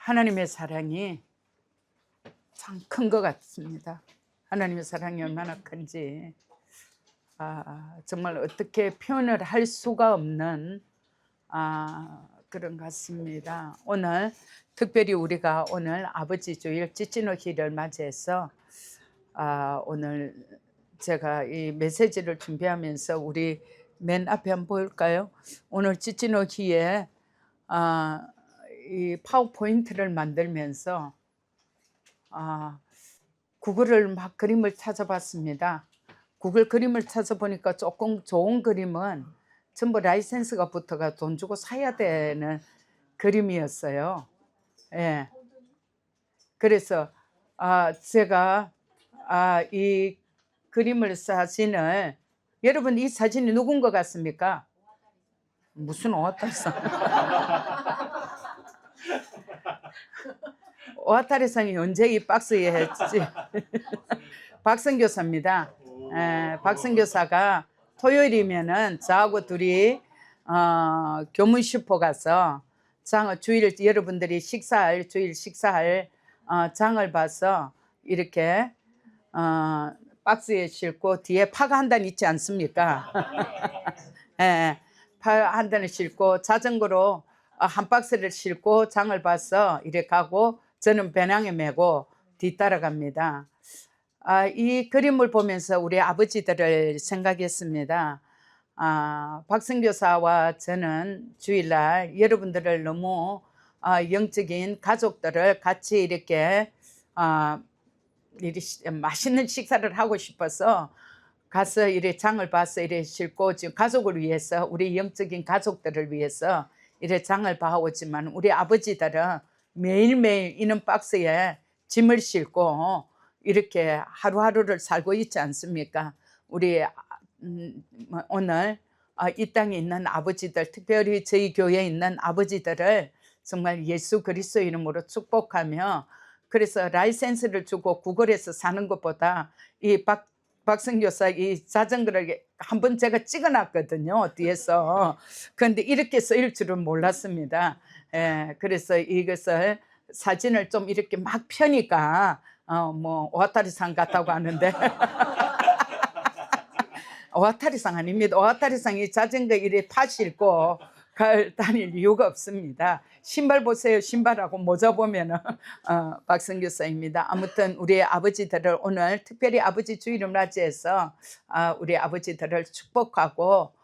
하나님의 사랑이 참 큰 것 같습니다. 하나님의 사랑이 얼마나 큰지 정말 어떻게 표현을 할 수가 없는 그런 것 같습니다. 오늘 특별히 우리가 오늘 아버지 주일 찌찌노희를 맞이해서 오늘 제가 이 메시지를 준비하면서 우리 맨 앞에 한번 볼까요? 오늘 찌찌노희에 이 파워포인트를 만들면서 구글을 막 그림을 찾아봤습니다. 구글 그림을 찾아보니까 조금 좋은 그림은 전부 라이센스가 붙어가 돈 주고 사야 되는 그림이었어요. 예. 그래서 제가 이 그림을 사진을 여러분 이 사진이 누군 것 같습니까? 무슨 오아타리상 오아타리상이 언제 이 박스에 했지? 박성교사입니다. 박성교사가 토요일이면은 저하고 둘이 교문 슈퍼 가서 주일 여러분들이 주일 식사할 장을 봐서 이렇게 박스에 싣고 뒤에 파가 한 단 있지 않습니까? 파 한 단을 싣고 자전거로 한 박스를 싣고 장을 봐서 이렇게 가고 저는 배낭에 메고 뒤따라갑니다. 이 그림을 보면서 우리 아버지들을 생각했습니다. 박성교사와 저는 주일날 여러분들을 너무 영적인 가족들을 같이 이렇게 맛있는 식사를 하고 싶어서 가서 이래 장을 봐서 이래 싣고 지금 가족을 위해서 우리 영적인 가족들을 위해서 이래 장을 봐오지만 우리 아버지들은 매일매일 이런 박스에 짐을 싣고 이렇게 하루하루를 살고 있지 않습니까? 우리 오늘 이 땅에 있는 아버지들, 특별히 저희 교회에 있는 아버지들을 정말 예수 그리스도 이름으로 축복하며, 그래서 라이센스를 주고 구글에서 사는 것보다 이 박성교사 이 자전거를 한번 제가 찍어놨거든요, 뒤에서. 그런데 이렇게 쓰일 줄은 몰랐습니다. 그래서 이것을 사진을 좀 이렇게 막 펴니까 뭐 오아타리상 같다고 하는데 오아타리상 아닙니다. 오아타리상이 자전거 이래 파 싣고 다닐 이유가 없습니다. 신발 보세요. 신발하고 모자 보면은 박성교사입니다. 아무튼 우리 아버지들을 오늘 특별히 아버지 주일을 맞이해서 우리 아버지들을 축복하고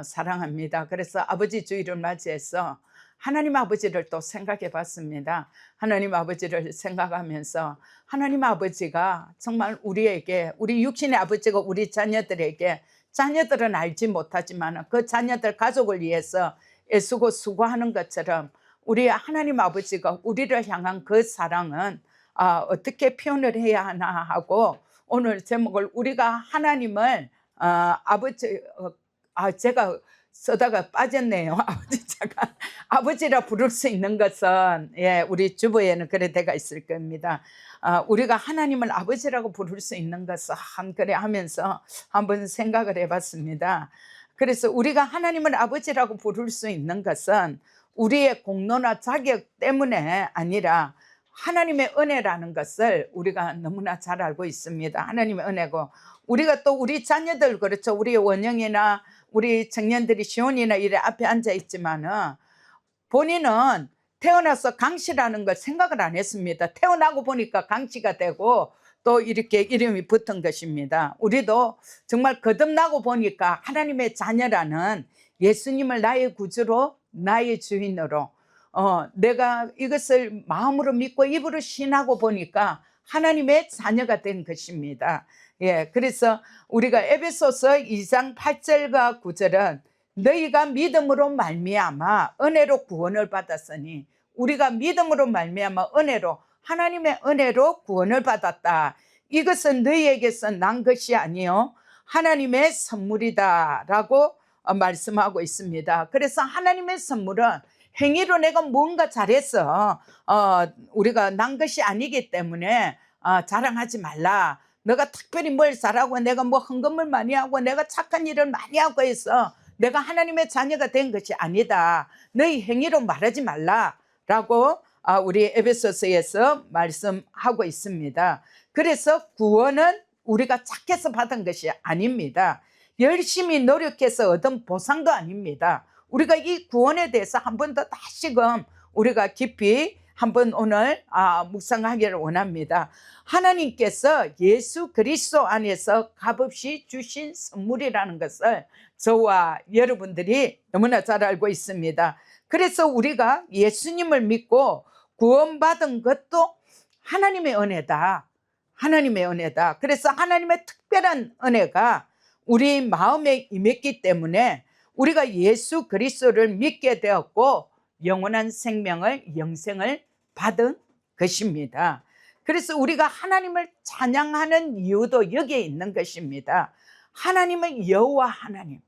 사랑합니다. 그래서 아버지 주일을 맞이해서 하나님 아버지를 또 생각해 봤습니다. 하나님 아버지를 생각하면서 하나님 아버지가 정말 우리에게, 우리 육신의 아버지가 우리 자녀들에게, 자녀들은 알지 못하지만 그 자녀들 가족을 위해서 애쓰고 수고하는 것처럼 우리 하나님 아버지가 우리를 향한 그 사랑은 어떻게 표현을 해야 하나 하고 오늘 제목을 우리가 하나님을 제가 쓰다가 빠졌네요. 아버지라 부를 수 있는 것은 우리 주부에는 그래 대가 있을 겁니다. 우리가 하나님을 아버지라고 부를 수 있는 것은 그래 하면서 한번 생각을 해봤습니다. 그래서 우리가 하나님을 아버지라고 부를 수 있는 것은 우리의 공로나 자격 때문에 아니라 하나님의 은혜라는 것을 우리가 너무나 잘 알고 있습니다. 하나님의 은혜고 우리가 또 우리 자녀들, 그렇죠, 우리 원영이나 우리 청년들이 시온이나 이래 앞에 앉아 있지만은 본인은 태어나서 강씨라는 걸 생각을 안 했습니다. 태어나고 보니까 강씨가 되고 또 이렇게 이름이 붙은 것입니다. 우리도 정말 거듭나고 보니까 하나님의 자녀라는 예수님을 나의 구주로 나의 주인으로 내가 이것을 마음으로 믿고 입으로 신하고 보니까 하나님의 자녀가 된 것입니다. 그래서 우리가 에베소서 2장 8절과 9절은 너희가 믿음으로 말미암아 은혜로 구원을 받았으니, 우리가 믿음으로 말미암아 은혜로, 하나님의 은혜로 구원을 받았다. 이것은 너희에게서 난 것이 아니요 하나님의 선물이다 라고 말씀하고 있습니다. 그래서 하나님의 선물은 행위로 내가 뭔가 잘해서 우리가 난 것이 아니기 때문에 자랑하지 말라. 너가 특별히 뭘 잘하고 내가 뭐 헌금을 많이 하고 내가 착한 일을 많이 하고 해서 내가 하나님의 자녀가 된 것이 아니다. 너희 행위로 말하지 말라 라고 우리 에베소서에서 말씀하고 있습니다. 그래서 구원은 우리가 착해서 받은 것이 아닙니다. 열심히 노력해서 얻은 보상도 아닙니다. 우리가 이 구원에 대해서 한 번 더 다시금 우리가 깊이 한번 오늘 묵상하기를 원합니다. 하나님께서 예수 그리스도 안에서 값없이 주신 선물이라는 것을 저와 여러분들이 너무나 잘 알고 있습니다. 그래서 우리가 예수님을 믿고 구원받은 것도 하나님의 은혜다. 하나님의 은혜다. 그래서 하나님의 특별한 은혜가 우리 마음에 임했기 때문에 우리가 예수 그리스도를 믿게 되었고 영원한 생명을, 영생을 받은 것입니다. 그래서 우리가 하나님을 찬양하는 이유도 여기에 있는 것입니다. 하나님은 여호와 하나님,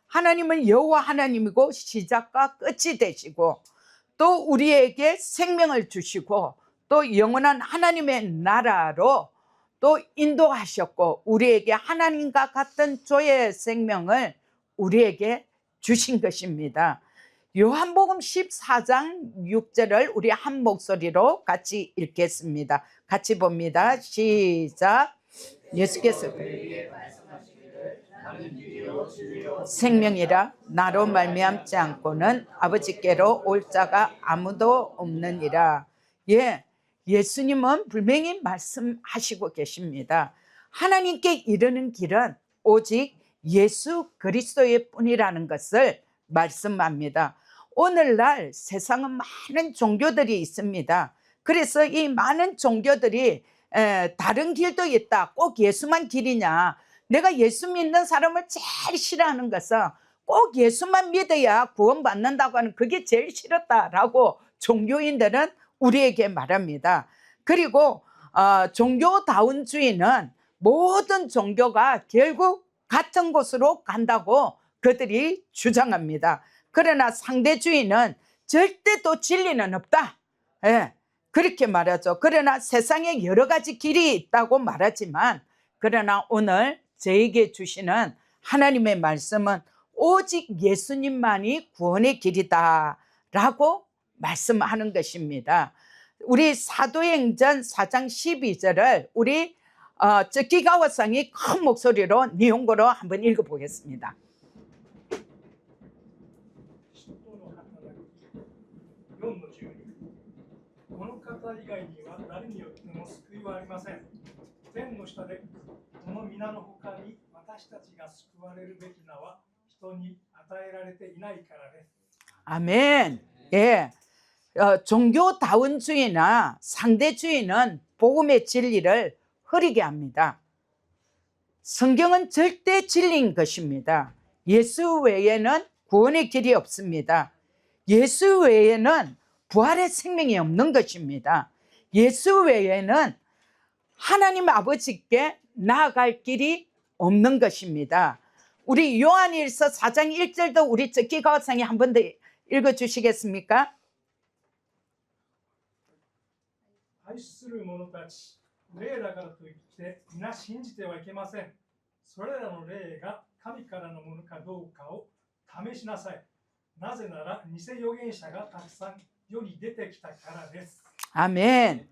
하나님은 여호와 하나님이고 시작과 끝이 되시고 또 우리에게 생명을 주시고 또 영원한 하나님의 나라로 또 인도하셨고 우리에게 하나님과 같은 조의 생명을 우리에게 주신 것입니다. 요한복음 14장 6절을 우리 한 목소리로 같이 읽겠습니다. 같이 봅니다. 시작. 예수께서 생명이라 나로 말미암지 않고는 아버지께로 올 자가 아무도 없느니라. 예수님은 분명히 말씀하시고 계십니다. 하나님께 이르는 길은 오직 예수 그리스도의 뿐이라는 것을 말씀합니다. 오늘날 세상은 많은 종교들이 있습니다. 그래서 이 많은 종교들이 다른 길도 있다. 꼭 예수만 길이냐. 내가 예수 믿는 사람을 제일 싫어하는 것은 꼭 예수만 믿어야 구원받는다고 하는 그게 제일 싫었다라고 종교인들은 우리에게 말합니다. 그리고 종교다운주의는 모든 종교가 결국 같은 곳으로 간다고 그들이 주장합니다. 그러나 상대주의는 절대 또 진리는 없다. 그렇게 말하죠. 그러나 세상에 여러 가지 길이 있다고 말하지만 그러나 오늘 저에게 주시는 하나님의 말씀은 오직 예수님만이 구원의 길이다 라고 말씀하는 것입니다. 우리 사도행전 4장 12절을 우리 쯔키가와상이 큰 목소리로 니혼고로 한번 읽어보겠습니다. この方以外には誰によっても救いはありません。天の下でこの皆の他に私たちが救われるべき名は人に与えられていないからです。 아멘. 종교다운주의나 상대주의는 복음의 진리를 흐리게 합니다. 성경은 절대 진리인 것입니다. 예수 외에는 구원의 길이 없습니다. 예수 외에는 부활의 생명이 없는 것입니다. 예수 외에는 하나님 아버지께 나아갈 길이 없는 것입니다. 우리 요한일서 4장 1절도 우리 쯔키가와상이 한 번 더 읽어주시겠습니까? 愛する者たち、霊だからといって皆信じてはいけません。それらの霊が神からのものかどうかを試しなさい。なぜなら偽預言者がたくさん世に出てきたからです。 아멘.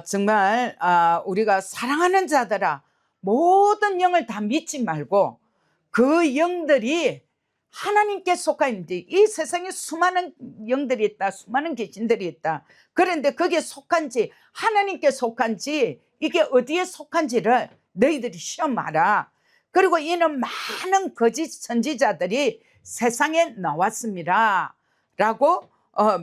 정말 우리가 사랑하는 자들아 모든 영을 다 믿지 말고 그 영들이 하나님께 속하는지 이 세상에 수많은 영들이 있다. 수많은 귀신들이 있다. 그런데 거기에 속한지 하나님께 속한지 이게 어디에 속한지를 너희들이 시험하라. 그리고 이는 많은 거짓 선지자들이 세상에 나왔습니다 라고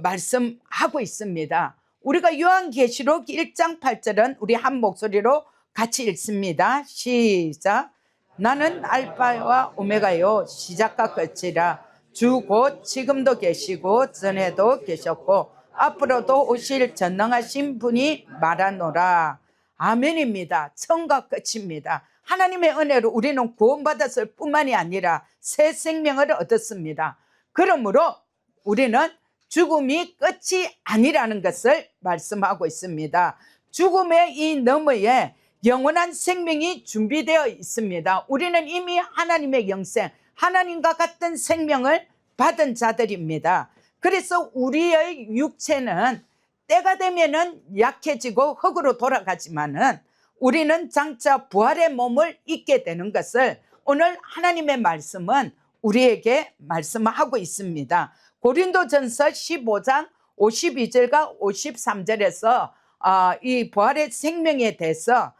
말씀하고 있습니다. 우리가 요한계시록 1장 8절은 우리 한 목소리로 같이 읽습니다. 시작. 나는 알파와 오메가요 시작과 끝이라. 주 곧 지금도 계시고 전에도 계셨고 앞으로도 오실 전능하신 분이 말하노라. 아멘입니다. 처음과 끝입니다. 하나님의 은혜로 우리는 구원받았을 뿐만이 아니라 새 생명을 얻었습니다. 그러므로 우리는 죽음이 끝이 아니라는 것을 말씀하고 있습니다. 죽음의 이 너머에 영원한 생명이 준비되어 있습니다. 우리는 이미 하나님의 영생, 하나님과 같은 생명을 받은 자들입니다. 그래서 우리의 육체는 때가 되면은 약해지고 흙으로 돌아가지만은 우리는 장차 부활의 몸을 입게 되는 것을 오늘 하나님의 말씀은 우리에게 말씀하고 있습니다. 고린도전서 15장 52절과 53절에서 이 부활의 생명에 대해서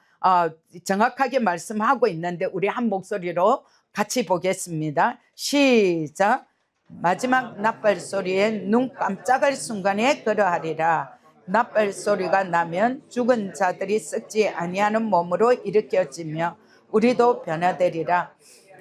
정확하게 말씀하고 있는데 우리 한 목소리로 같이 보겠습니다. 시작. 마지막 낫발 소리에 눈 깜짝할 순간에 그러하리라. 낫발 소리가 나면 죽은 자들이 썩지 아니하는 몸으로 일으켜지며 우리도 변화되리라.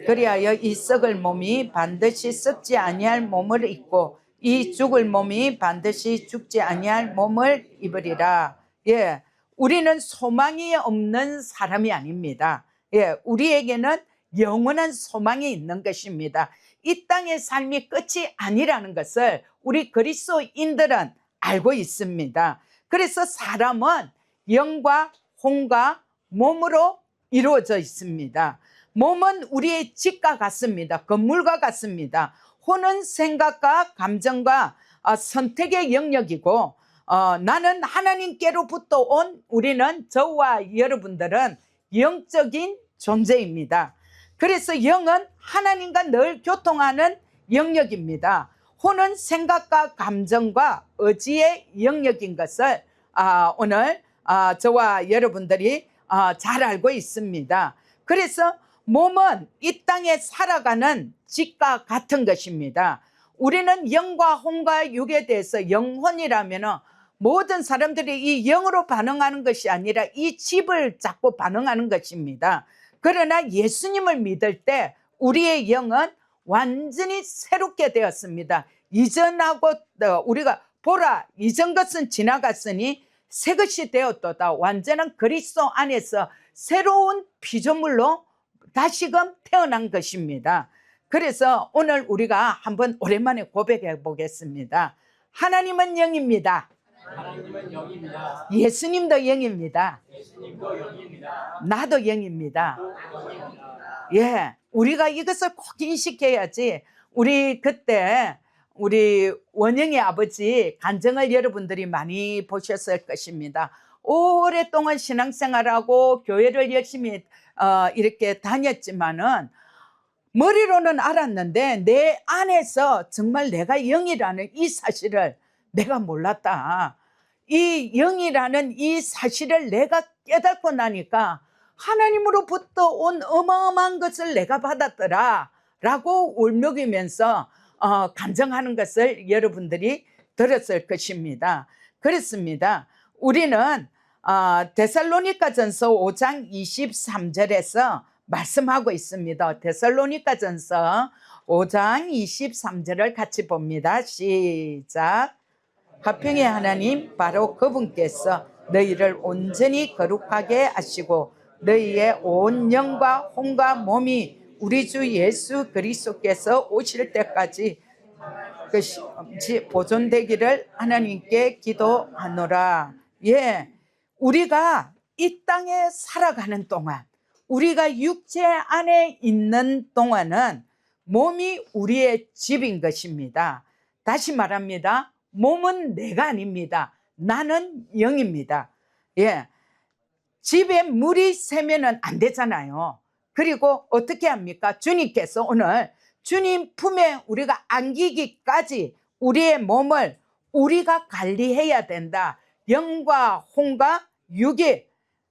그리하여 이 썩을 몸이 반드시 썩지 아니할 몸을 입고 이 죽을 몸이 반드시 죽지 아니할 몸을 입으리라. 예, 우리는 소망이 없는 사람이 아닙니다. 예, 우리에게는 영원한 소망이 있는 것입니다. 이 땅의 삶이 끝이 아니라는 것을 우리 그리스도인들은 알고 있습니다. 그래서 사람은 영과 혼과 몸으로 이루어져 있습니다. 몸은 우리의 집과 같습니다. 건물과 같습니다. 혼은 생각과 감정과 선택의 영역이고 나는 하나님께로부터 온 우리는 저와 여러분들은 영적인 존재입니다. 그래서 영은 하나님과 늘 교통하는 영역입니다. 혼은 생각과 감정과 의지의 영역인 것을 오늘 저와 여러분들이 잘 알고 있습니다. 그래서 몸은 이 땅에 살아가는 집과 같은 것입니다. 우리는 영과 혼과 육에 대해서 영혼이라면 모든 사람들이 이 영으로 반응하는 것이 아니라 이 집을 잡고 반응하는 것입니다. 그러나 예수님을 믿을 때 우리의 영은 완전히 새롭게 되었습니다. 이전하고 우리가 보라 이전 것은 지나갔으니 새 것이 되었도다. 완전한 그리스도 안에서 새로운 피조물로 다시금 태어난 것입니다. 그래서 오늘 우리가 한번 오랜만에 고백해 보겠습니다. 하나님은 영입니다. 하나님은 영입니다. 예수님도 영입니다. 예수님도 영입니다. 나도 영입니다. 영입니다. 예, 우리가 이것을 꼭 인식해야지. 우리 그때 우리 원영의 아버지 간증을 여러분들이 많이 보셨을 것입니다. 오랫동안 신앙생활하고 교회를 열심히 이렇게 다녔지만은 머리로는 알았는데 내 안에서 정말 내가 영이라는 이 사실을 내가 몰랐다. 이 영이라는 이 사실을 내가 깨닫고 나니까 하나님으로부터 온 어마어마한 것을 내가 받았더라 라고 울먹이면서 간증하는 것을 여러분들이 들었을 것입니다. 그렇습니다. 우리는 데살로니가전서 5장 23절에서 말씀하고 있습니다. 데살로니가전서 5장 23절을 같이 봅니다. 시작. 화평의 하나님 바로 그분께서 너희를 온전히 거룩하게 하시고 너희의 온 영과 혼과 몸이 우리 주 예수 그리스도께서 오실 때까지 보존되기를 하나님께 기도하노라. 예, 우리가 이 땅에 살아가는 동안 우리가 육체 안에 있는 동안은 몸이 우리의 집인 것입니다. 다시 말합니다. 몸은 내가 아닙니다. 나는 영입니다. 예, 집에 물이 새면은 안 되잖아요. 그리고 어떻게 합니까? 주님께서 오늘 주님 품에 우리가 안기기까지 우리의 몸을 우리가 관리해야 된다. 영과 혼과 육이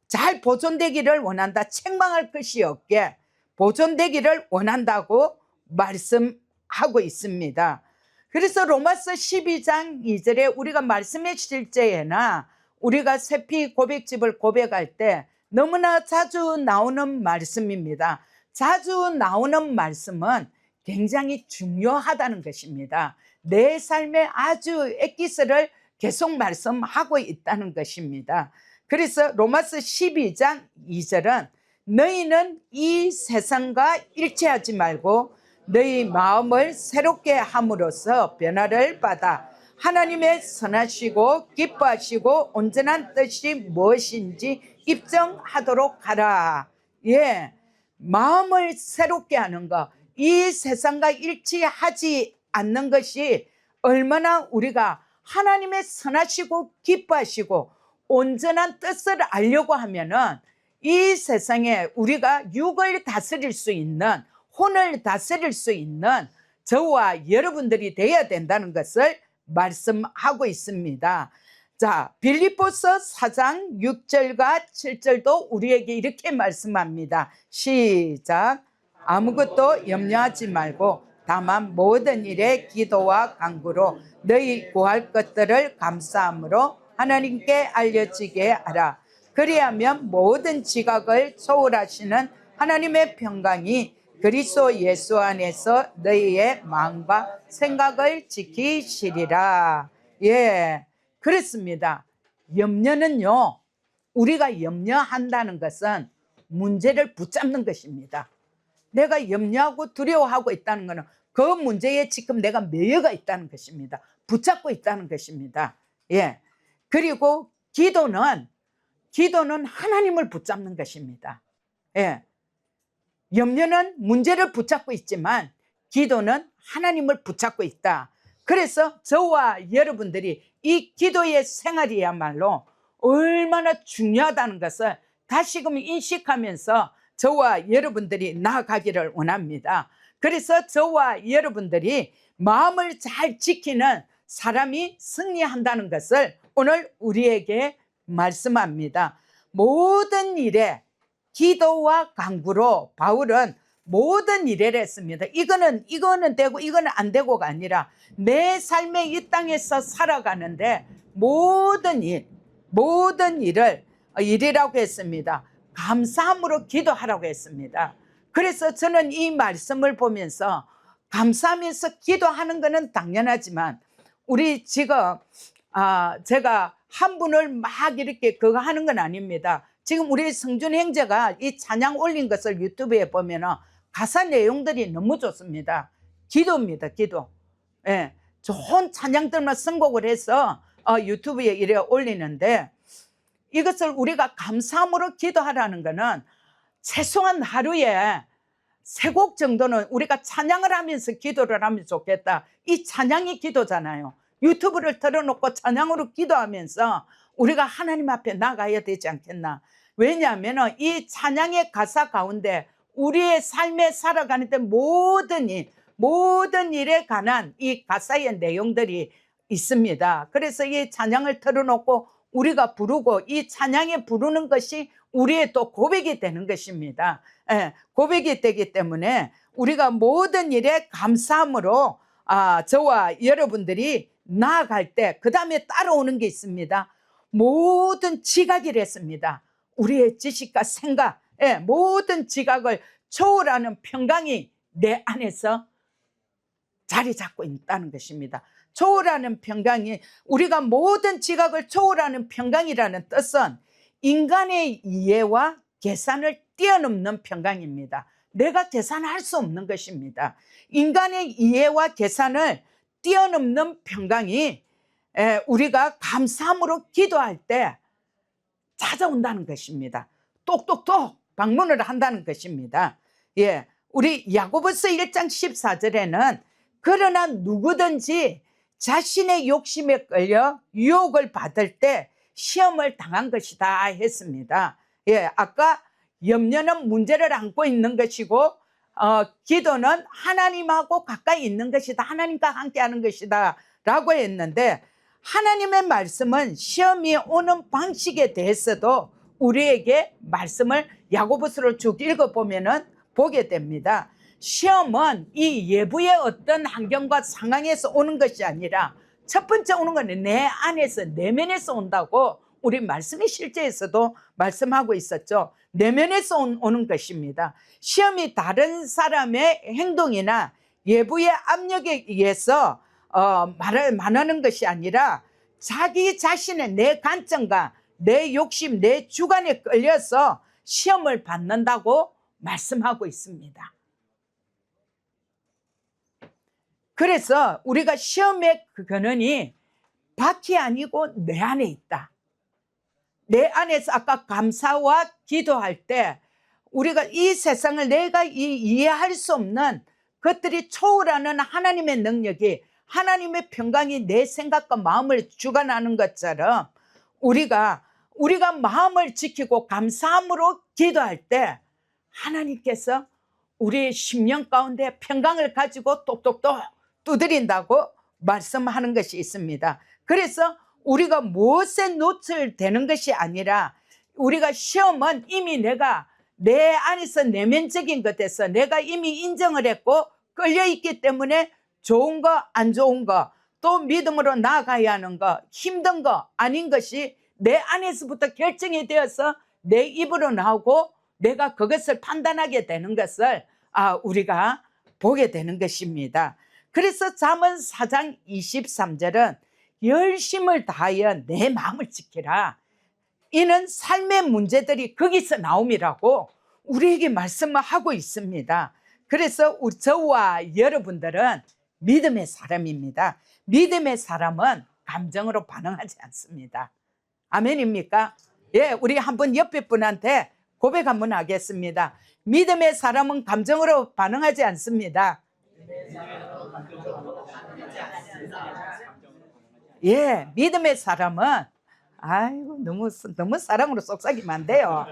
잘 보존되기를 원한다. 책망할 것이 없게 보존되기를 원한다고 말씀하고 있습니다. 그래서 로마서 12장 2절에 우리가 말씀의 실제에나 우리가 세피 고백집을 고백할 때 너무나 자주 나오는 말씀입니다. 자주 나오는 말씀은 굉장히 중요하다는 것입니다. 내 삶에 아주 엑기스를 계속 말씀하고 있다는 것입니다. 그래서 로마서 12장 2절은 너희는 이 세상과 일치하지 말고 너희 마음을 새롭게 함으로써 변화를 받아 하나님의 선하시고 기뻐하시고 온전한 뜻이 무엇인지 입증하도록 하라. 예, 마음을 새롭게 하는 것. 이 세상과 일치하지 않는 것이 얼마나 우리가 하나님의 선하시고 기뻐하시고 온전한 뜻을 알려고 하면은 이 세상에 우리가 육을 다스릴 수 있는, 혼을 다스릴 수 있는 저와 여러분들이 되어야 된다는 것을 말씀하고 있습니다. 자, 빌립보서 4장 6절과 7절도 우리에게 이렇게 말씀합니다. 시작. 아무것도 염려하지 말고 다만 모든 일에 기도와 간구로 너희 구할 것들을 감사함으로 하나님께 알려지게 하라. 그리하면 모든 지각을 초월하시는 하나님의 평강이 그리스도 예수 안에서 너희의 마음과 생각을 지키시리라. 예, 그렇습니다. 염려는요, 우리가 염려한다는 것은 문제를 붙잡는 것입니다. 내가 염려하고 두려워하고 있다는 것은 그 문제에 지금 내가 매여가 있다는 것입니다. 붙잡고 있다는 것입니다. 예. 그리고 기도는 하나님을 붙잡는 것입니다. 예. 염려는 문제를 붙잡고 있지만 기도는 하나님을 붙잡고 있다. 그래서 저와 여러분들이 이 기도의 생활이야말로 얼마나 중요하다는 것을 다시금 인식하면서 저와 여러분들이 나아가기를 원합니다. 그래서 저와 여러분들이 마음을 잘 지키는 사람이 승리한다는 것을 오늘 우리에게 말씀합니다. 모든 일에 기도와 간구로 바울은 모든 일을 했습니다. 이거는 되고 이거는 안 되고가 아니라 내 삶의 이 땅에서 살아가는데 모든 일을 일이라고 했습니다. 감사함으로 기도하라고 했습니다. 그래서 저는 이 말씀을 보면서 감사하면서 기도하는 것은 당연하지만 우리 지금 제가 한 분을 막 이렇게 그거 하는 건 아닙니다. 지금 우리 성준 형제가 이 찬양 올린 것을 유튜브에 보면은 가사 내용들이 너무 좋습니다. 기도입니다, 기도. 예, 좋은 찬양들만 선곡을 해서 유튜브에 이래 올리는데 이것을 우리가 감사함으로 기도하라는 것은 최소한 하루에 3곡 정도는 우리가 찬양을 하면서 기도를 하면 좋겠다. 이 찬양이 기도잖아요. 유튜브를 틀어놓고 찬양으로 기도하면서 우리가 하나님 앞에 나가야 되지 않겠나. 왜냐하면 이 찬양의 가사 가운데 우리의 삶에 살아가는데 모든 일에 관한 이 가사의 내용들이 있습니다. 그래서 이 찬양을 틀어놓고 우리가 부르고 이 찬양에 부르는 것이 우리의 또 고백이 되는 것입니다. 예, 고백이 되기 때문에 우리가 모든 일에 감사함으로 저와 여러분들이 나아갈 때 그 다음에 따라오는 게 있습니다. 모든 지각을 했습니다. 우리의 지식과 생각, 모든 지각을 초월하는 평강이 내 안에서 자리 잡고 있다는 것입니다. 초월하는 평강이, 우리가 모든 지각을 초월하는 평강이라는 뜻은 인간의 이해와 계산을 뛰어넘는 평강입니다. 내가 계산할 수 없는 것입니다. 인간의 이해와 계산을 뛰어넘는 평강이 우리가 감사함으로 기도할 때 찾아온다는 것입니다. 똑똑똑 방문을 한다는 것입니다. 예, 우리 야고보서 1장 14절에는 그러나 누구든지 자신의 욕심에 끌려 유혹을 받을 때 시험을 당한 것이다 했습니다. 예, 아까 염려는 문제를 안고 있는 것이고 기도는 하나님하고 가까이 있는 것이다. 하나님과 함께 하는 것이다 라고 했는데 하나님의 말씀은 시험이 오는 방식에 대해서도 우리에게 말씀을 야고보서를 쭉 읽어보면 보게 됩니다. 시험은 이 예부의 어떤 환경과 상황에서 오는 것이 아니라 첫 번째 오는 건 내 안에서 내면에서 온다고 우리 말씀의 실제에서도 말씀하고 있었죠. 내면에서 오는 것입니다. 시험이 다른 사람의 행동이나 예부의 압력에 의해서 말하는 것이 아니라 자기 자신의 내 관점과 내 욕심, 내 주관에 끌려서 시험을 받는다고 말씀하고 있습니다. 그래서 우리가 시험의 그 근원이 밖이 아니고 내 안에 있다. 내 안에서 아까 감사와 기도할 때 우리가 이 세상을 내가 이해할 수 없는 것들이 초월하는 하나님의 능력이 하나님의 평강이 내 생각과 마음을 주관하는 것처럼 우리가 마음을 지키고 감사함으로 기도할 때 하나님께서 우리의 심령 가운데 평강을 가지고 똑똑똑 두드린다고 말씀하는 것이 있습니다. 그래서 우리가 무엇에 노출되는 것이 아니라 우리가 시험은 이미 내가 내 안에서 내면적인 것에서 내가 이미 인정을 했고 끌려있기 때문에 좋은 거 안 좋은 거 또 믿음으로 나아가야 하는 거 힘든 거 아닌 것이 내 안에서부터 결정이 되어서 내 입으로 나오고 내가 그것을 판단하게 되는 것을 우리가 보게 되는 것입니다. 그래서 잠언 4장 23절은 열심을 다하여 내 마음을 지키라. 이는 삶의 문제들이 거기서 나옴이라고 우리에게 말씀을 하고 있습니다. 그래서 저와 여러분들은 믿음의 사람입니다. 믿음의 사람은 감정으로 반응하지 않습니다. 아멘입니까? 예, 우리 한번 옆에 분한테 고백 한번 하겠습니다. 믿음의 사람은 감정으로 반응하지 않습니다. 예, 믿음의 사람은 아이고 너무 사랑으로 속삭이면 안 돼요.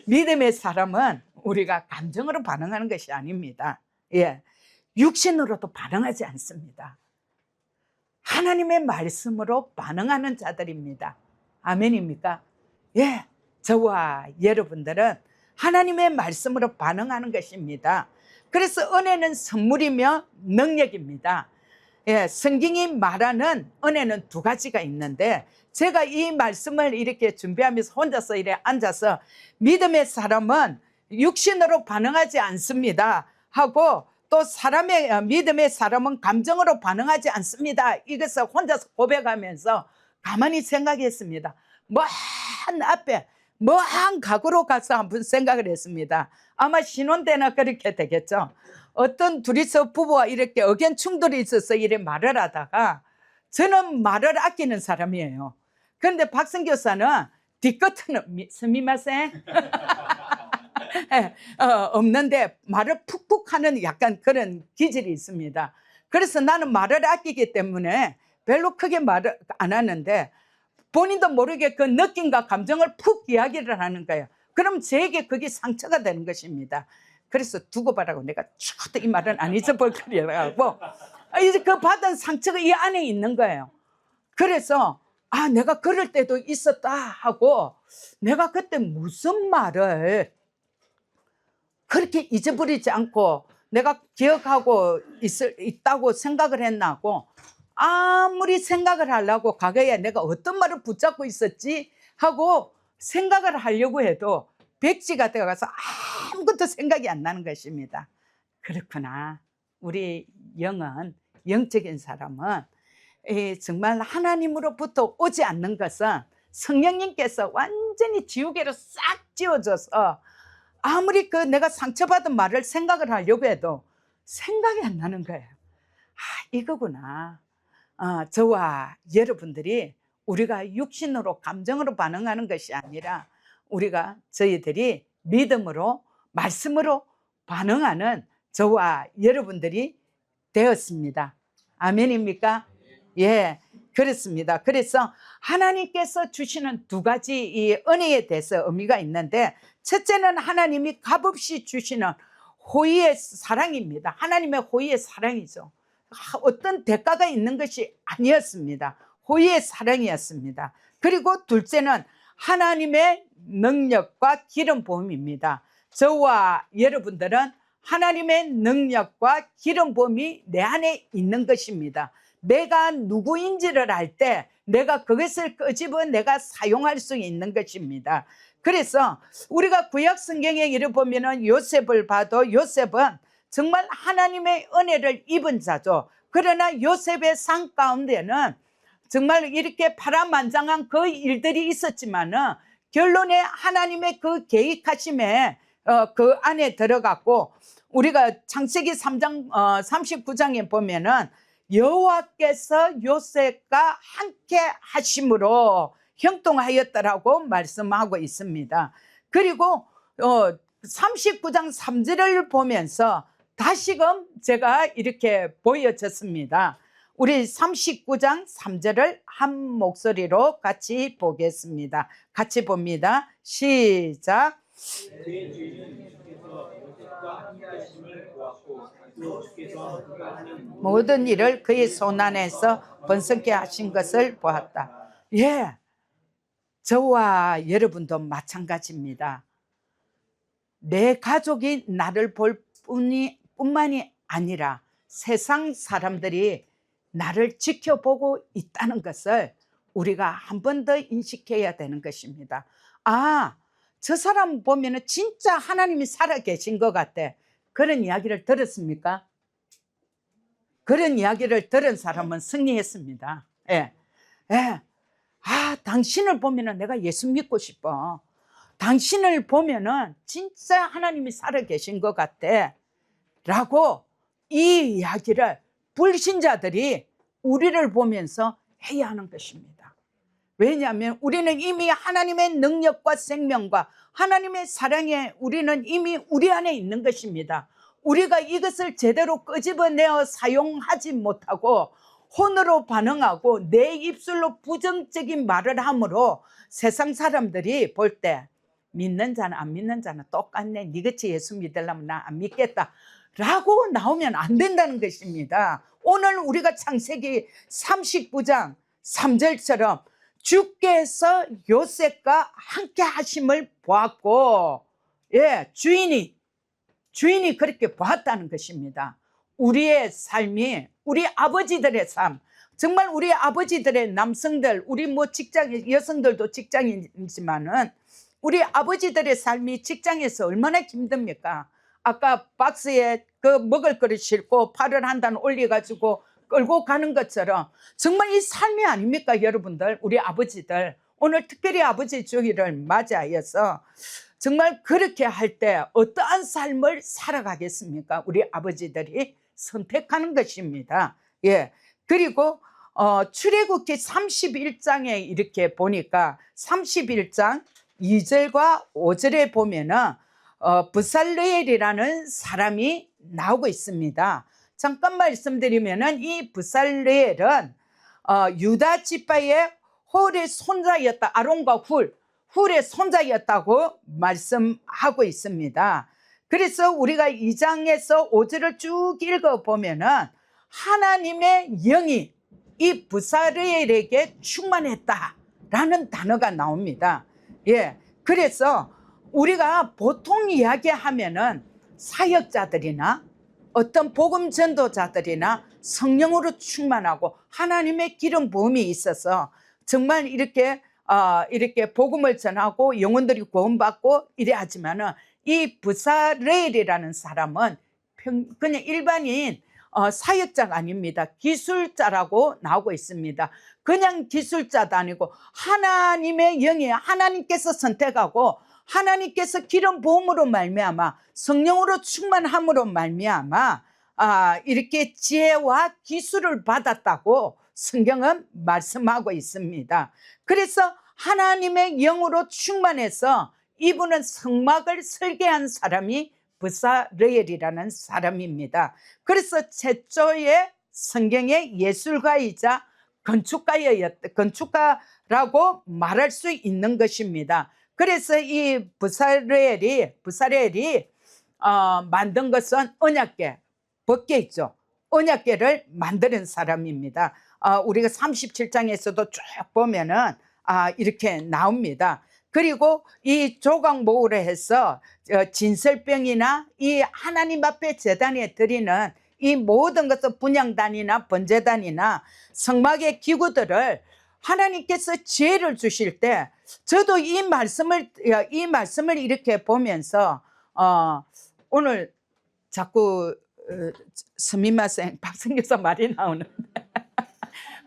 믿음의 사람은 우리가 감정으로 반응하는 것이 아닙니다. 예, 육신으로도 반응하지 않습니다. 하나님의 말씀으로 반응하는 자들입니다. 아멘입니까? 예, 저와 여러분들은 하나님의 말씀으로 반응하는 것입니다. 그래서 은혜는 선물이며 능력입니다. 예, 성경이 말하는 은혜는 두 가지가 있는데 제가 이 말씀을 이렇게 준비하면서 혼자서 이렇게 앉아서 믿음의 사람은 육신으로 반응하지 않습니다 하고 또 믿음의 사람은 감정으로 반응하지 않습니다. 이것을 혼자서 고백하면서 가만히 생각했습니다. 먼 각으로 가서 한번 생각을 했습니다. 아마 신혼 때나 그렇게 되겠죠. 어떤 둘이서 부부와 이렇게 의견 충돌이 있어서 이렇게 말을 하다가 저는 말을 아끼는 사람이에요. 그런데 박선교사는 뒤끝은 스미마셍 없는데 말을 푹푹 하는 약간 그런 기질이 있습니다. 그래서 나는 말을 아끼기 때문에 별로 크게 말을 안 하는데 본인도 모르게 그 느낌과 감정을 푹 이야기를 하는 거예요. 그럼 저에게 그게 상처가 되는 것입니다. 그래서 두고 봐라고 내가 이 말은 안 잊어볼 거라고 이제 그 받은 상처가 이 안에 있는 거예요. 그래서 내가 그럴 때도 있었다 하고 내가 그때 무슨 말을 그렇게 잊어버리지 않고 내가 기억하고 있다고 생각을 했나고 아무리 생각을 하려고 과거에 내가 어떤 말을 붙잡고 있었지 하고 생각을 하려고 해도 백지가 되어가서 아무것도 생각이 안 나는 것입니다. 그렇구나. 우리 영적인 사람은 정말 하나님으로부터 오지 않는 것은 성령님께서 완전히 지우개로 싹 지워줘서 아무리 내가 상처받은 말을 생각을 하려고 해도 생각이 안 나는 거예요. 이거구나. 저와 여러분들이 우리가 육신으로 감정으로 반응하는 것이 아니라 저희들이 믿음으로 말씀으로 반응하는 저와 여러분들이 되었습니다. 아멘입니까? 예, 그렇습니다. 그래서 하나님께서 주시는 두 가지 이 은혜에 대해서 의미가 있는데 첫째는 하나님이 값없이 주시는 호의의 사랑입니다. 하나님의 호의의 사랑이죠. 어떤 대가가 있는 것이 아니었습니다. 호의의 사랑이었습니다. 그리고 둘째는 하나님의 능력과 기름 부음입니다. 저와 여러분들은 하나님의 능력과 기름 부음이 내 안에 있는 것입니다. 내가 누구인지를 알 때 내가 그것을 끄집어 내가 사용할 수 있는 것입니다. 그래서 우리가 구약 성경에 이를 보면은 요셉을 봐도 요셉은 정말 하나님의 은혜를 입은 자죠. 그러나 요셉의 삶 가운데는 정말 이렇게 파란만장한 그 일들이 있었지만은 결론에 하나님의 그 계획하심에 그 안에 들어갔고 우리가 창세기 3장 39장에 보면은 여호와께서 요셉과 함께 하심으로 형통하였더라고 말씀하고 있습니다. 그리고 39장 3절을 보면서 다시금 제가 이렇게 보여졌습니다. 우리 39장 3절을 한 목소리로 같이 보겠습니다. 같이 봅니다. 시작. 그의 주인은 주께서 요셉과 함께하심을 보았고 또 주께서 그가 하는 모든 일을 그의 손안에서 번성케 하신 것을 보았다. 예, 저와 여러분도 마찬가지입니다. 내 가족이 나를 볼 뿐만이 아니라 세상 사람들이 나를 지켜보고 있다는 것을 우리가 한 번 더 인식해야 되는 것입니다. 아, 저 사람 보면 진짜 하나님이 살아계신 것 같아. 그런 이야기를 들었습니까? 그런 이야기를 들은 사람은 승리했습니다. 예. 예. 아, 당신을 보면 내가 예수 믿고 싶어. 당신을 보면 진짜 하나님이 살아계신 것 같아. 라고 이 이야기를 불신자들이 우리를 보면서 해야 하는 것입니다. 왜냐하면 우리는 이미 하나님의 능력과 생명과 하나님의 사랑에 우리는 이미 우리 안에 있는 것입니다. 우리가 이것을 제대로 끄집어내어 사용하지 못하고 혼으로 반응하고 내 입술로 부정적인 말을 함으로 세상 사람들이 볼 때 믿는 자는 안 믿는 자는 똑같네. 니같이 예수 믿으려면 나 안 믿겠다 라고 나오면 안 된다는 것입니다. 오늘 우리가 창세기 39장 3절처럼 주께서 요셉과 함께 하심을 보았고, 예, 주인이 그렇게 보았다는 것입니다. 우리의 삶이, 우리 아버지들의 삶, 정말 우리 아버지들의 남성들, 우리 여성들도 직장이지만은 우리 아버지들의 삶이 직장에서 얼마나 힘듭니까? 아까 박스에 그 먹을 거를 싣고 팔을 한 단 올려가지고 끌고 가는 것처럼 정말 이 삶이 아닙니까, 여러분들? 우리 아버지들 오늘 특별히 아버지 주일을 맞이하여서 정말 그렇게 할 때 어떠한 삶을 살아가겠습니까? 우리 아버지들이 선택하는 것입니다. 예. 그리고 출애굽기 31장에 이렇게 보니까 31장 2절과 5절에 보면은 부살레엘이라는 사람이 나오고 있습니다. 잠깐 말씀드리면은 이 부살레엘은 유다 지파의 홀의 손자였다. 아론과 훌의 손자였다고 말씀하고 있습니다. 그래서 우리가 2장에서 5절을 쭉 읽어보면은 하나님의 영이 이 부살레엘에게 충만했다라는 단어가 나옵니다. 예, 그래서 우리가 보통 이야기하면은 사역자들이나 어떤 복음 전도자들이나 성령으로 충만하고 하나님의 기름 부음이 있어서 정말 이렇게 복음을 전하고 영혼들이 구원받고 이래 하지만은 이 부살레엘이라는 사람은 그냥 일반인 사역자가 아닙니다. 기술자라고 나오고 있습니다. 그냥 기술자도 아니고 하나님의 영이 하나님께서 선택하고 하나님께서 기름 부음으로 말미암아 성령으로 충만함으로 말미암아 이렇게 지혜와 기술을 받았다고 성경은 말씀하고 있습니다. 그래서 하나님의 영으로 충만해서 이분은 성막을 설계한 사람이 부살레엘이라는 사람입니다. 그래서 최초의 성경의 예술가이자 건축가라고 말할 수 있는 것입니다. 그래서 이 부살레엘이 만든 것은 언약궤, 법궤 있죠. 언약궤를 만드는 사람입니다. 우리가 37장에서도 쭉 보면은 이렇게 나옵니다. 그리고 이 조각 모으로 해서 진설병이나 이 하나님 앞에 제단에 드리는 이 모든 것을 분향단이나 번제단이나 성막의 기구들을 하나님께서 지혜를 주실 때 저도 이 말씀을 이렇게 보면서 오늘 자꾸 스미마셍 박성교사 말이 나오는데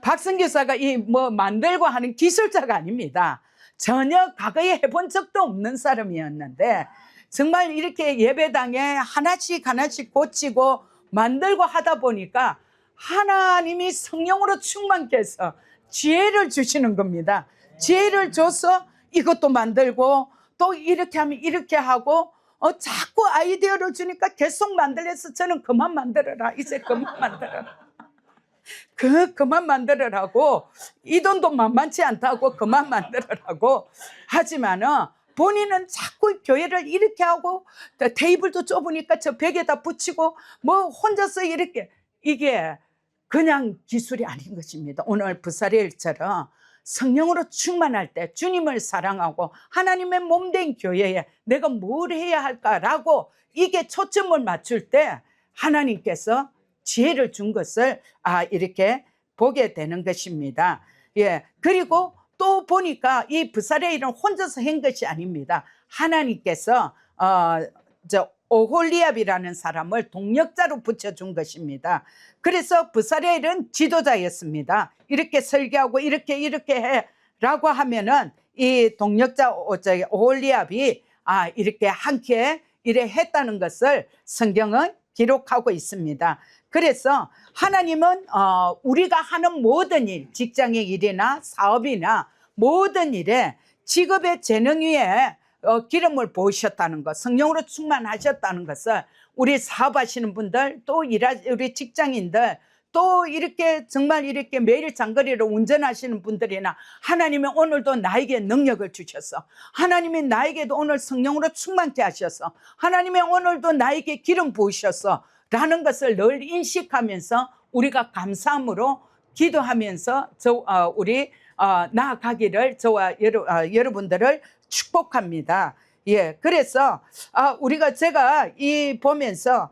박성교사가 이 만들고 하는 기술자가 아닙니다. 전혀 과거에 해본 적도 없는 사람이었는데 정말 이렇게 예배당에 하나씩 고치고 만들고 하다 보니까 하나님이 성령으로 충만케 해서 지혜를 주시는 겁니다. 지혜를 줘서 이것도 만들고 또 이렇게 하면 이렇게 하고 자꾸 아이디어를 주니까 계속 만들어서 저는 그만 만들어라. 이제 그만 만들어라. 그만 만들어라고. 이 돈도 만만치 않다고 그만 만들어라고. 하지만은 본인은 자꾸 교회를 이렇게 하고 테이블도 좁으니까 저 벽에다 붙이고 뭐 혼자서 이렇게, 이게 그냥 기술이 아닌 것입니다. 오늘 부사리엘처럼 성령으로 충만할 때 주님을 사랑하고 하나님의 몸된 교회에 내가 뭘 해야 할까라고 이게 초점을 맞출 때 하나님께서 지혜를 준 것을 이렇게 보게 되는 것입니다. 예, 그리고 또 보니까 이 부사레일은 혼자서 한 것이 아닙니다. 하나님께서 오홀리압이라는 사람을 동력자로 붙여준 것입니다. 그래서 부사레일은 지도자였습니다. 이렇게 설교하고 이렇게 해라고 하면은 이 동력자 오홀리압이 이렇게 함께 이래 했다는 것을 성경은 기록하고 있습니다. 그래서 하나님은 우리가 하는 모든 일, 직장의 일이나 사업이나 모든 일에 직업의 재능 위에 기름을 부으셨다는 것, 성령으로 충만하셨다는 것을 우리 사업하시는 분들, 또 우리 직장인들, 또 이렇게 정말 이렇게 매일 장거리를 운전하시는 분들이나 하나님이 오늘도 나에게 능력을 주셔서, 하나님이 나에게도 오늘 성령으로 충만케 하셔서, 하나님이 오늘도 나에게 기름 부으셔서 라는 것을 늘 인식하면서 우리가 감사함으로 기도하면서 우리 나아가기를 저와 여러분들을 축복합니다. 예, 그래서 제가 보면서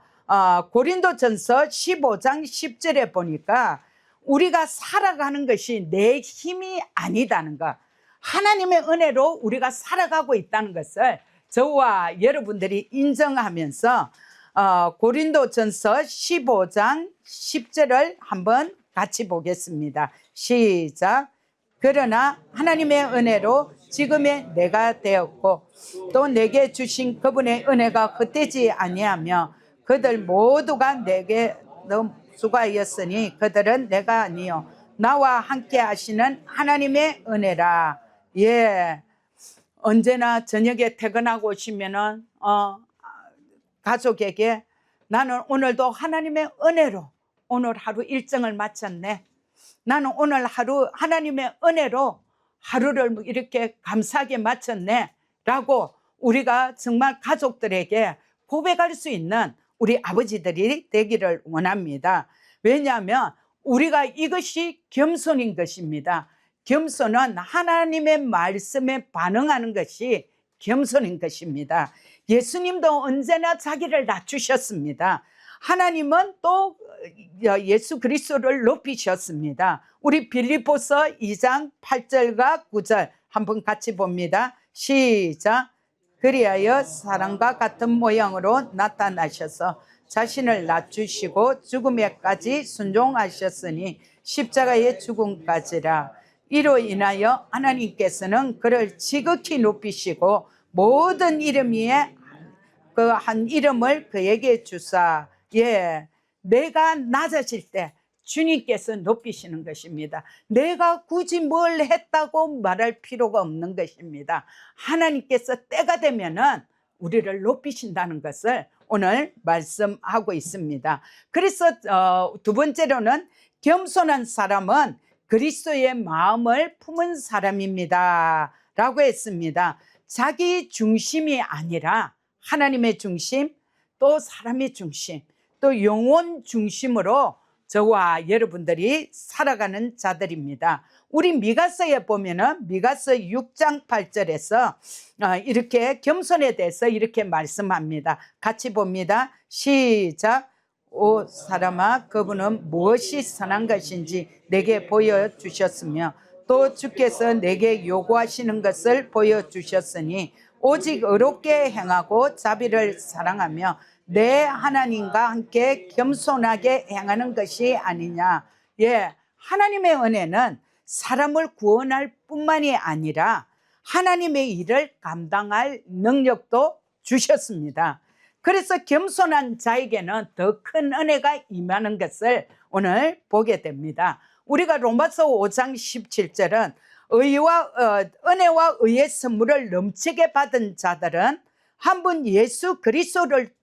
고린도전서 15장 10절에 보니까 우리가 살아가는 것이 내 힘이 아니다는 것, 하나님의 은혜로 우리가 살아가고 있다는 것을 저와 여러분들이 인정하면서 고린도전서 15장 10절을 한번 같이 보겠습니다. 시작. 그러나 하나님의 은혜로 지금의 내가 되었고 또 내게 주신 그분의 은혜가 헛되지 아니하며 그들 모두가 내게 수고하였으니 그들은 내가 아니요 나와 함께 하시는 하나님의 은혜라. 예, 언제나 저녁에 퇴근하고 오시면은 가족에게 나는 오늘도 하나님의 은혜로 오늘 하루 일정을 마쳤네. 나는 오늘 하루 하나님의 은혜로 하루를 이렇게 감사하게 마쳤네 라고 우리가 정말 가족들에게 고백할 수 있는 우리 아버지들이 되기를 원합니다. 왜냐하면 우리가 이것이 겸손인 것입니다. 겸손은 하나님의 말씀에 반응하는 것이 겸손인 것입니다. 예수님도 언제나 자기를 낮추셨습니다. 하나님은 또 예수 그리스도를 높이셨습니다. 우리 빌립보서 2장 8절과 9절 한번 같이 봅니다. 시작. 그리하여 사람과 같은 모양으로 나타나셔서 자신을 낮추시고 죽음에까지 순종하셨으니 십자가의 죽음까지라. 이로 인하여 하나님께서는 그를 지극히 높이시고 모든 이름 위에 그 한 이름을 그에게 주사. 예, 내가 낮아질 때 주님께서 높이시는 것입니다. 내가 굳이 뭘 했다고 말할 필요가 없는 것입니다. 하나님께서 때가 되면은 우리를 높이신다는 것을 오늘 말씀하고 있습니다. 그래서 두 번째로는 겸손한 사람은 그리스도의 마음을 품은 사람입니다 라고 했습니다. 자기 중심이 아니라 하나님의 중심, 또 사람의 중심, 또 영혼 중심으로 저와 여러분들이 살아가는 자들입니다. 우리 미가서에 보면은 미가서 6장 8절에서 이렇게 겸손에 대해서 이렇게 말씀합니다. 같이 봅니다. 시작. 오 사람아, 그분은 무엇이 선한 것인지 내게 보여주셨으며 또 주께서 내게 요구하시는 것을 보여주셨으니 오직 의롭게 행하고 자비를 사랑하며 내 하나님과 함께 겸손하게 행하는 것이 아니냐. 예, 하나님의 은혜는 사람을 구원할 뿐만이 아니라 하나님의 일을 감당할 능력도 주셨습니다. 그래서 겸손한 자에게는 더 큰 은혜가 임하는 것을 오늘 보게 됩니다. 우리가 로마서 5장 17절은 은혜와 의의 선물을 넘치게 받은 자들은 한 분 예수 그리스도를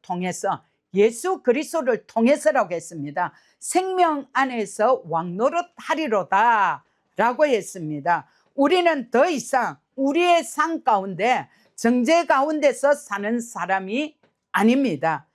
통해서라고 했습니다. 생명 안에서 왕노릇 하리로다 라고 했습니다. 우리는 더 이상 우리의 삶 가운데 정죄 가운데서 사는 사람이 아닙니다.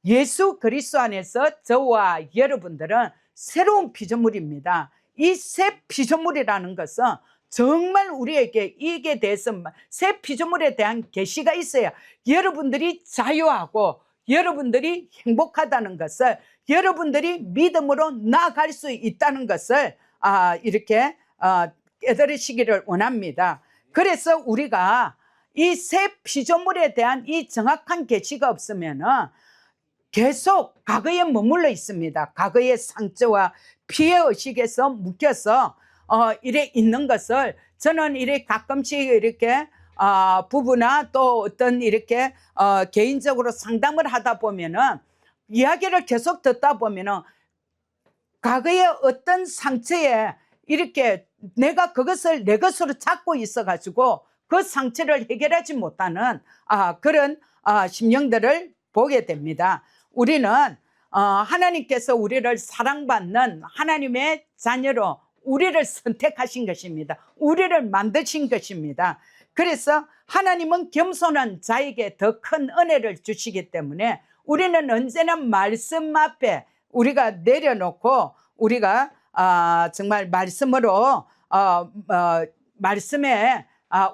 예수 그리스도 안에서 저와 여러분들은 새로운 피조물입니다. 이 새 피조물이라는 것은 정말 우리에게 이게 대해서 새 피조물에 대한 계시가 있어야 여러분들이 자유하고 여러분들이 행복하다는 것을, 여러분들이 믿음으로 나아갈 수 있다는 것을 이렇게 깨달으시기를 원합니다. 그래서 우리가 이 새 피조물에 대한 이 정확한 계시가 없으면은 계속 과거에 머물러 있습니다. 과거의 상처와 피해 의식에서 묶여서 이래 있는 것을 저는 이래 가끔씩 이렇게 부부나 또 어떤 이렇게 개인적으로 상담을 하다 보면은 이야기를 계속 듣다 보면은 과거의 어떤 상처에 이렇게 내가 그것을 내 것으로 잡고 있어 가지고 그 상처를 해결하지 못하는 그런 심령들을 보게 됩니다. 우리는 하나님께서 우리를 사랑받는 하나님의 자녀로 우리를 선택하신 것입니다. 우리를 만드신 것입니다. 그래서 하나님은 겸손한 자에게 더 큰 은혜를 주시기 때문에 우리는 언제나 말씀 앞에 우리가 내려놓고 우리가 정말 말씀으로 말씀에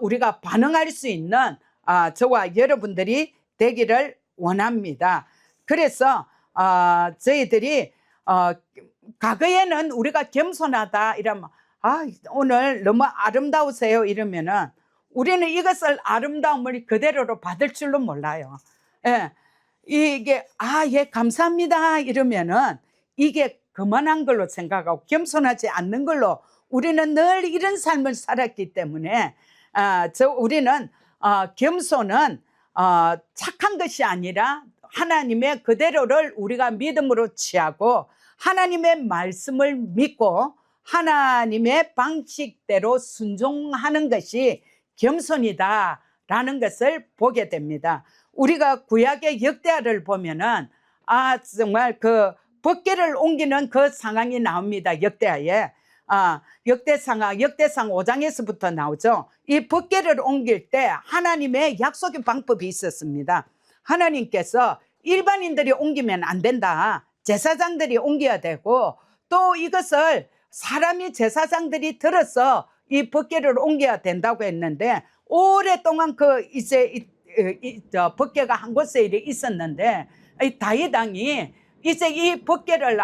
우리가 반응할 수 있는 저와 여러분들이 되기를 원합니다. 그래서 저희들이 과거에는 우리가 겸손하다 이러면 오늘 너무 아름다우세요 이러면은 우리는 이것을 아름다움을 그대로로 받을 줄로 몰라요. 예. 이게 예 감사합니다 이러면은 이게 그만한 걸로 생각하고 겸손하지 않는 걸로 우리는 늘 이런 삶을 살았기 때문에 우리는 겸손은 착한 것이 아니라 하나님의 그대로를 우리가 믿음으로 취하고 하나님의 말씀을 믿고 하나님의 방식대로 순종하는 것이 겸손이다라는 것을 보게 됩니다. 우리가 구약의 역대하를 보면은 정말 그 법궤를 옮기는 그 상황이 나옵니다. 역대하에 역대상 5장에서부터 나오죠. 이 법궤를 옮길 때 하나님의 약속의 방법이 있었습니다. 하나님께서 일반인들이 옮기면 안 된다. 제사장들이 옮겨야 되고 또 이것을 사람이 제사장들이 들어서 이 법궤를 옮겨야 된다고 했는데 오랫동안 법궤가 한 곳에 있었는데 다윗 왕이 이제 이 법궤를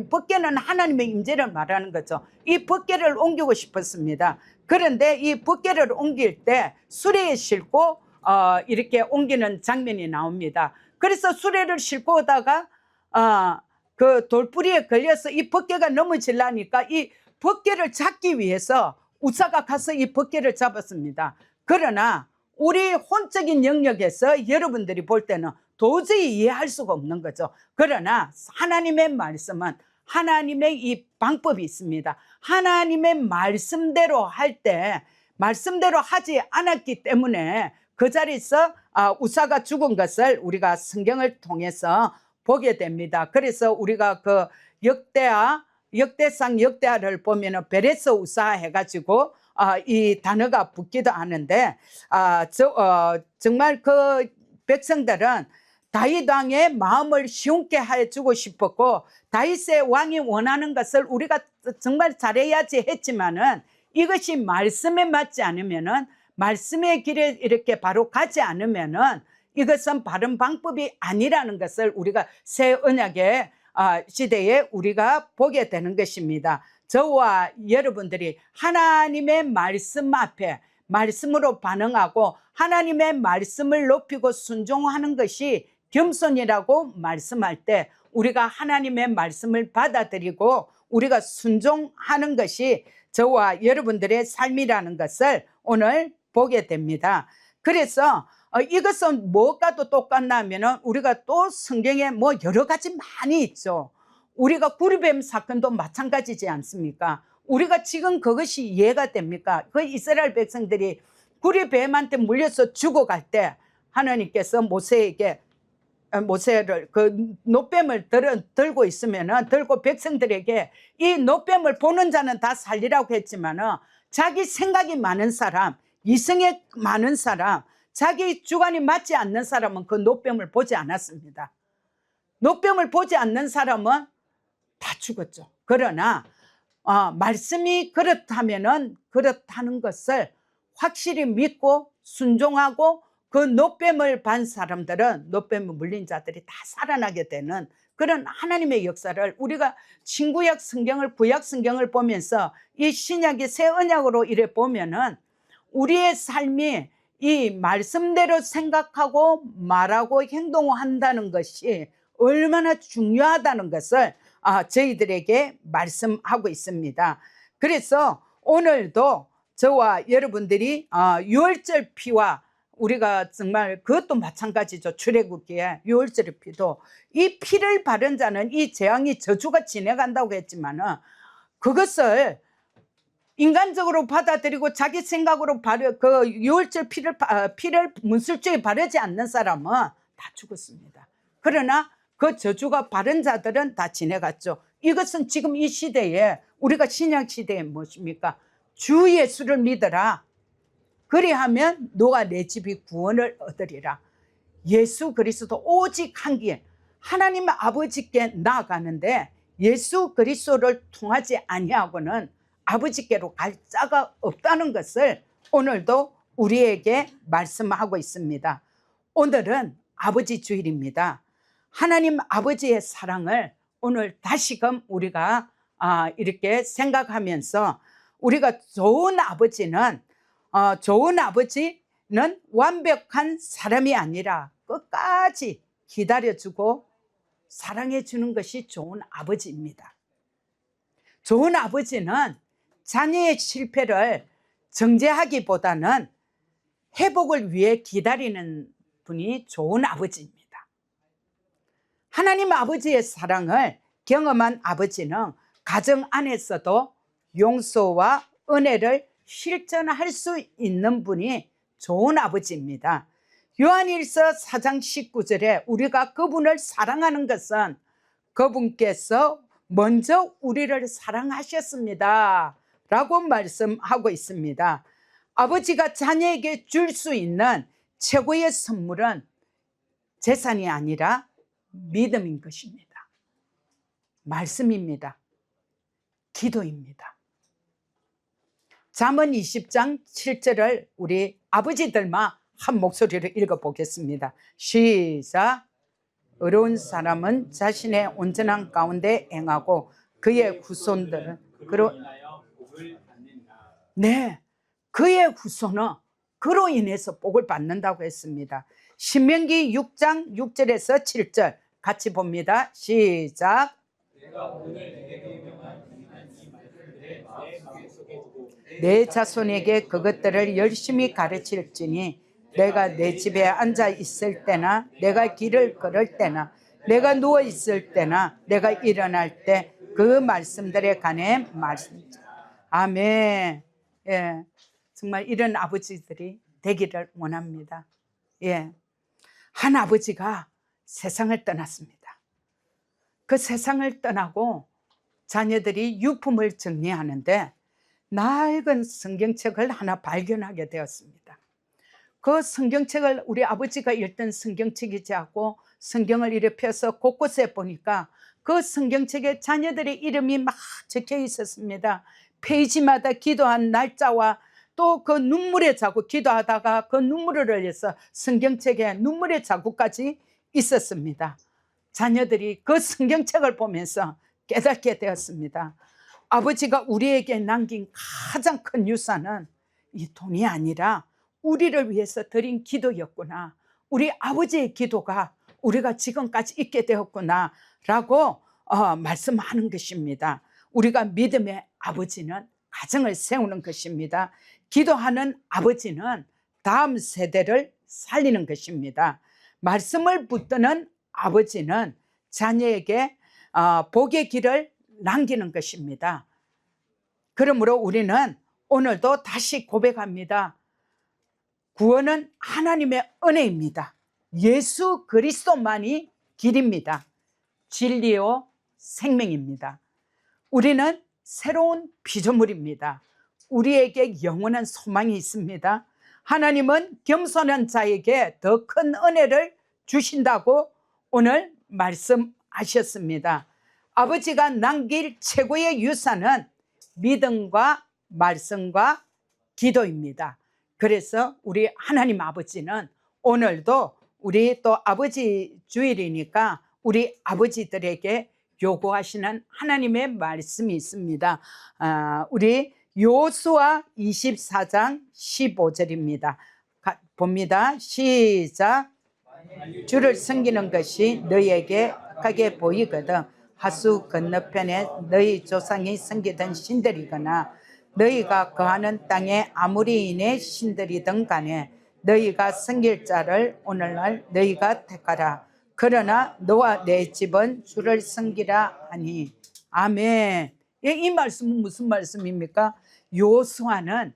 법궤는 하나님의 임재를 말하는 거죠. 이 법궤를 옮기고 싶었습니다. 그런데 이 법궤를 옮길 때 수레에 싣고 이렇게 옮기는 장면이 나옵니다. 그래서 수레를 싣고 오다가 그 돌뿌리에 걸려서 이 법궤가 넘어지려니까 이 법궤를 잡기 위해서 우사가 가서 이 법궤를 잡았습니다. 그러나 우리 혼적인 영역에서 여러분들이 볼 때는 도저히 이해할 수가 없는 거죠. 그러나 하나님의 말씀은 하나님의 이 방법이 있습니다. 하나님의 말씀대로 할 때 말씀대로 하지 않았기 때문에 그 자리에서 우사가 죽은 것을 우리가 성경을 통해서 보게 됩니다. 그래서 우리가 그 역대상 역대하를 보면은 베레스 우사 해가지고 이 단어가 붙기도 하는데 정말 그 백성들은 다윗 왕의 마음을 시원케 해주고 싶었고 다윗의 왕이 원하는 것을 우리가 정말 잘해야지 했지만은 이것이 말씀에 맞지 않으면은 말씀의 길에 이렇게 바로 가지 않으면은 이것은 바른 방법이 아니라는 것을 우리가 새 언약의 시대에 우리가 보게 되는 것입니다. 저와 여러분들이 하나님의 말씀 앞에 말씀으로 반응하고 하나님의 말씀을 높이고 순종하는 것이 겸손이라고 말씀할 때 우리가 하나님의 말씀을 받아들이고 우리가 순종하는 것이 저와 여러분들의 삶이라는 것을 오늘 보게 됩니다. 그래서 이것은 뭐가도 똑같나 하면은 우리가 또 성경에 뭐 여러 가지 많이 있죠. 우리가 구리뱀 사건도 마찬가지지 않습니까? 우리가 지금 그것이 이해가 됩니까? 그 이스라엘 백성들이 구리뱀한테 물려서 죽어갈 때 하나님께서 모세를 그 노뱀을 들고 있으면은, 들고 백성들에게 이 노뱀을 보는 자는 다 살리라고 했지만은, 자기 생각이 많은 사람, 이성이 많은 사람, 자기 주관이 맞지 않는 사람은 그 노뱀을 보지 않았습니다. 노뱀을 보지 않는 사람은 다 죽었죠. 그러나 말씀이 그렇다면은 그렇다는 것을 확실히 믿고 순종하고, 그 노뱀을 반 사람들은, 노뱀을 물린 자들이 다 살아나게 되는 그런 하나님의 역사를 우리가 신구약 성경을, 구약 성경을 보면서 이 신약이 새 언약으로 이래 보면은, 우리의 삶이 이 말씀대로 생각하고 말하고 행동한다는 것이 얼마나 중요하다는 것을 저희들에게 말씀하고 있습니다. 그래서 오늘도 저와 여러분들이 유월절 피와, 우리가 정말 그것도 마찬가지죠. 출애굽기에 유월절 피도, 이 피를 바른 자는 이 재앙이 저주가 지나간다고 했지만은, 그것을 인간적으로 받아들이고 자기 생각으로 그 유월절 피를 문술주에 바르지 않는 사람은 다 죽었습니다. 그러나 그 저주가 바른 자들은 다 지나갔죠. 이것은 지금 이 시대에, 우리가 신약 시대에 무엇입니까? 주 예수를 믿어라. 그리하면 너가 내 집이 구원을 얻으리라. 예수 그리스도 오직 한 길, 하나님 아버지께 나아가는데 예수 그리스도를 통하지 아니하고는 아버지께로 갈 자가 없다는 것을 오늘도 우리에게 말씀하고 있습니다. 오늘은 아버지 주일입니다. 하나님 아버지의 사랑을 오늘 다시금 우리가 이렇게 생각하면서, 우리가 좋은 아버지는 완벽한 사람이 아니라 끝까지 기다려주고 사랑해주는 것이 좋은 아버지입니다. 좋은 아버지는 자녀의 실패를 정죄하기보다는 회복을 위해 기다리는 분이 좋은 아버지입니다. 하나님 아버지의 사랑을 경험한 아버지는 가정 안에서도 용서와 은혜를 실천할 수 있는 분이 좋은 아버지입니다. 요한일서 4장 19절에 우리가 그분을 사랑하는 것은 그분께서 먼저 우리를 사랑하셨습니다 라고 말씀하고 있습니다. 아버지가 자녀에게 줄 수 있는 최고의 선물은 재산이 아니라 믿음인 것입니다. 말씀입니다. 기도입니다. 잠언 20장 7절을 우리 아버지들만 한 목소리로 읽어보겠습니다. 시작. 의로운 사람은 자신의 온전한 가운데 행하고 그의 후손들은 그의 후손은 그로 인해서 복을 받는다고 했습니다. 신명기 6장 6절에서 7절 같이 봅니다. 시작. 내 자손에게 그것들을 열심히 가르칠지니 내가 내 집에 앉아 있을 때나 내가 길을 걸을 때나 내가 누워 있을 때나 내가 일어날 때 그 말씀들에 관해 말씀하자. 아멘. 예, 정말 이런 아버지들이 되기를 원합니다. 예, 한 아버지가 세상을 떠났습니다. 그 세상을 떠나고 자녀들이 유품을 정리하는데 낡은 성경책을 하나 발견하게 되었습니다. 그 성경책을 우리 아버지가 읽던 성경책이지 하고 성경을 이렇게 펴서 곳곳에 보니까 그 성경책에 자녀들의 이름이 막 적혀 있었습니다. 페이지마다 기도한 날짜와 또 그 눈물의 자국, 기도하다가 그 눈물을 흘려서 성경책에 눈물의 자국까지 있었습니다. 자녀들이 그 성경책을 보면서 깨닫게 되었습니다. 아버지가 우리에게 남긴 가장 큰 유산은 이 돈이 아니라 우리를 위해서 드린 기도였구나. 우리 아버지의 기도가 우리가 지금까지 있게 되었구나 라고 말씀하는 것입니다. 우리가 믿음의 아버지는 가정을 세우는 것입니다. 기도하는 아버지는 다음 세대를 살리는 것입니다. 말씀을 붙드는 아버지는 자녀에게 복의 길을 남기는 것입니다. 그러므로 우리는 오늘도 다시 고백합니다. 구원은 하나님의 은혜입니다. 예수 그리스도만이 길입니다. 진리요 생명입니다. 우리는 새로운 피조물입니다. 우리에게 영원한 소망이 있습니다. 하나님은 겸손한 자에게 더 큰 은혜를 주신다고 오늘 말씀하셨습니다. 아버지가 남길 최고의 유산은 믿음과 말씀과 기도입니다. 그래서 우리 하나님 아버지는 오늘도 우리 또 아버지 주일이니까 우리 아버지들에게 요구하시는 하나님의 말씀이 있습니다. 우리 요수아 24장 15절입니다. 봅니다. 시작. 주를 섬기는 것이 너희에게 악하게 보이거든 하수 건너편에 너희 조상이 섬기던 신들이거나 너희가 거하는 땅에 아모리인의 신들이든 간에 너희가 섬길 자를 오늘날 너희가 택하라. 그러나 너와 내 집은 주를 섬기라 하니. 아멘. 이 말씀은 무슨 말씀입니까? 요수아는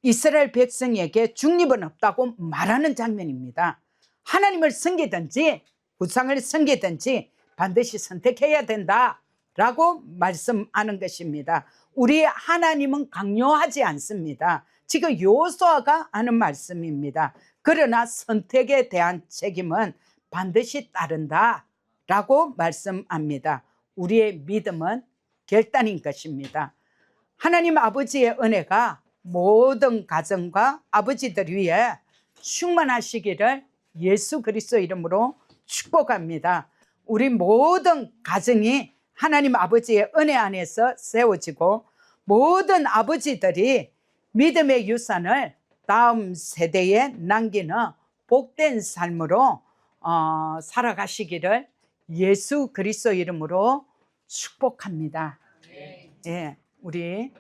이스라엘 백성에게 중립은 없다고 말하는 장면입니다. 하나님을 섬기든지 우상을 섬기든지 반드시 선택해야 된다라고 말씀하는 것입니다. 우리 하나님은 강요하지 않습니다. 지금 요수아가 하는 말씀입니다. 그러나 선택에 대한 책임은 반드시 따른다라고 말씀합니다. 우리의 믿음은 결단인 것입니다. 하나님 아버지의 은혜가 모든 가정과 아버지들 위에 충만하시기를 예수 그리스도 이름으로 축복합니다. 우리 모든 가정이 하나님 아버지의 은혜 안에서 세워지고 모든 아버지들이 믿음의 유산을 다음 세대에 남기는 복된 삶으로 살아가시기를 예수 그리스도 이름으로 축복합니다. 예, 우리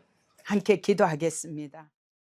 함께 기도하겠습니다.